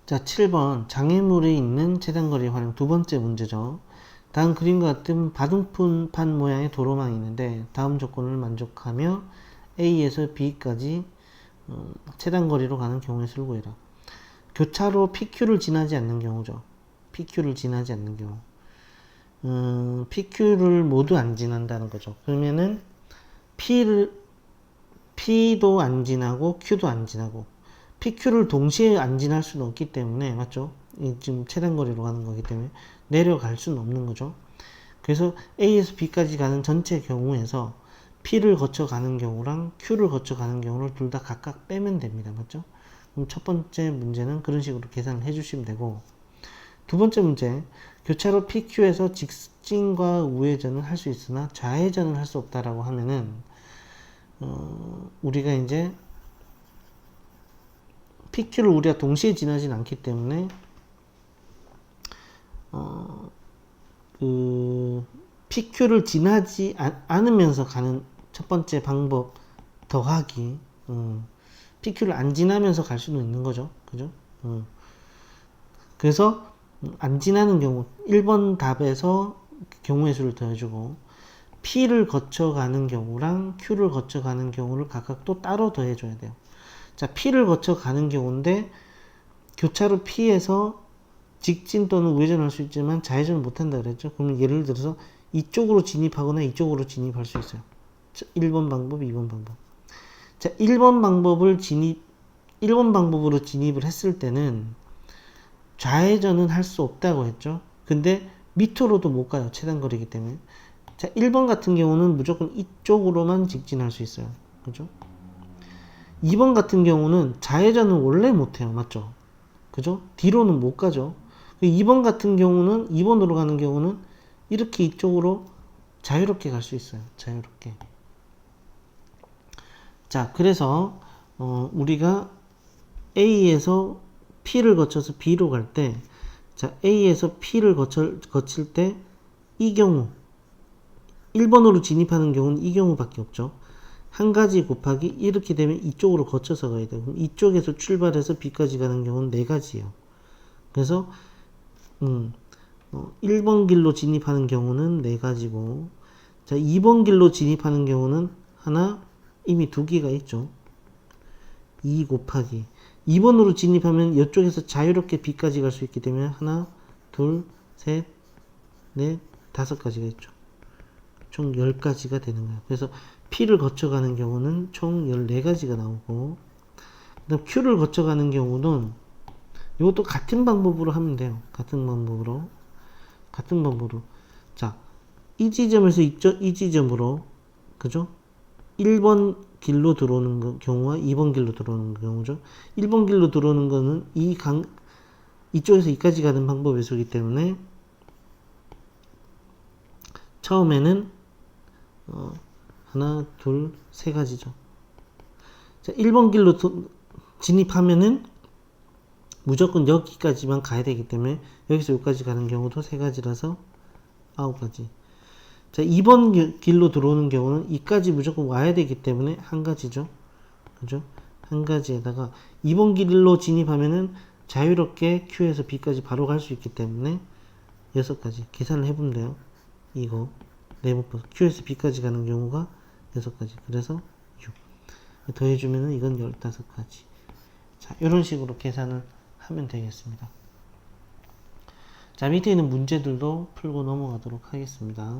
자, 7번 장애물이 있는 최단거리 활용 두 번째 문제죠. 다음 그림과 같은 바둑판 모양의 도로망이 있는데 다음 조건을 만족하며 A에서 B까지 최단거리로 가는 경우의 수를 구해라. 교차로 PQ를 지나지 않는 경우죠. PQ를 지나지 않는 경우. PQ를 모두 안 지난다는 거죠. 그러면은 P도 안 지나고 Q도 안 지나고 PQ를 동시에 안 지날 수는 없기 때문에, 맞죠? 지금 최단거리로 가는 거기 때문에 내려갈 수는 없는 거죠. 그래서 A에서 B까지 가는 전체 경우에서 P를 거쳐 가는 경우랑 Q를 거쳐 가는 경우를 둘 다 각각 빼면 됩니다. 맞죠? 그럼 첫 번째 문제는 그런 식으로 계산을 해주시면 되고, 두 번째 문제, 교차로 PQ에서 직진과 우회전을 할 수 있으나 좌회전을 할 수 없다라고 하면은 우리가 이제 PQ를 우리가 동시에 지나진 않기 때문에 PQ를 지나지 않으면서 가는 첫 번째 방법 더하기, PQ를 안 지나면서 갈 수는 있는 거죠. 그죠? 그래서 안 지나는 경우 1번 답에서 경우의 수를 더해주고 P를 거쳐가는 경우랑 Q를 거쳐가는 경우를 각각 또 따로 더해줘야 돼요. 자, P를 거쳐가는 경우인데 교차로 P에서 직진 또는 우회전할 수 있지만 좌회전을 못한다 그랬죠. 그러면 예를 들어서 이쪽으로 진입하거나 이쪽으로 진입할 수 있어요. 1번 방법, 2번 방법. 자, 1번 방법으로 진입을 했을 때는 좌회전은 할 수 없다고 했죠. 근데 밑으로도 못 가요. 최단거리이기 때문에. 자, 1번 같은 경우는 무조건 이쪽으로만 직진할 수 있어요. 그죠? 2번 같은 경우는 좌회전은 원래 못해요. 맞죠? 그죠? 뒤로는 못 가죠. 2번 같은 경우는, 2번으로 가는 경우는 이렇게 이쪽으로 자유롭게 갈 수 있어요. 자유롭게. 자, 그래서 우리가 A에서 P를 거쳐서 B로 갈 때, 자, A에서 P를 거칠 때 이 경우 1번으로 진입하는 경우는 이 경우밖에 없죠. 한 가지 곱하기 이렇게 되면 이쪽으로 거쳐서 가야 돼요. 그럼 이쪽에서 출발해서 B까지 가는 경우는 네 가지예요. 그래서 1번 길로 진입하는 경우는 네 가지고, 자, 2번 길로 진입하는 경우는 하나, 이미 두 개가 있죠. 2 곱하기 2번으로 진입하면 이쪽에서 자유롭게 B까지 갈 수 있기 때문에 하나, 둘, 셋, 넷, 다섯 가지가 있죠. 총 10가지가 되는 거예요. 그래서 P를 거쳐가는 경우는 총 14가지가 나오고, 그다음 Q를 거쳐가는 경우는 이것도 같은 방법으로 하면 돼요. 같은 방법으로. 자, 이 지점에서 이 지점으로, 그죠? 1번 길로 들어오는 경우와 2번 길로 들어오는 경우죠. 1번 길로 들어오는 거는 이쪽에서 이까지 가는 방법의 수이기 때문에 처음에는 하나, 둘, 세 가지죠. 자, 1번 길로 진입하면은 무조건 여기까지만 가야 되기 때문에 여기서 여기까지 가는 경우도 세 가지라서 9가지. 자, 2번 길로 들어오는 경우는 이까지 무조건 와야 되기 때문에 한 가지죠. 그죠? 한 가지에다가 2번 길로 진입하면은 자유롭게 Q에서 B까지 바로 갈 수 있기 때문에 6가지. 계산을 해보면 돼요. 이거. 네번 Q에서 B까지 가는 경우가 6가지. 그래서 6. 더해주면은 이건 15가지. 자, 이런 식으로 계산을 하면 되겠습니다. 자, 밑에 있는 문제들도 풀고 넘어가도록 하겠습니다.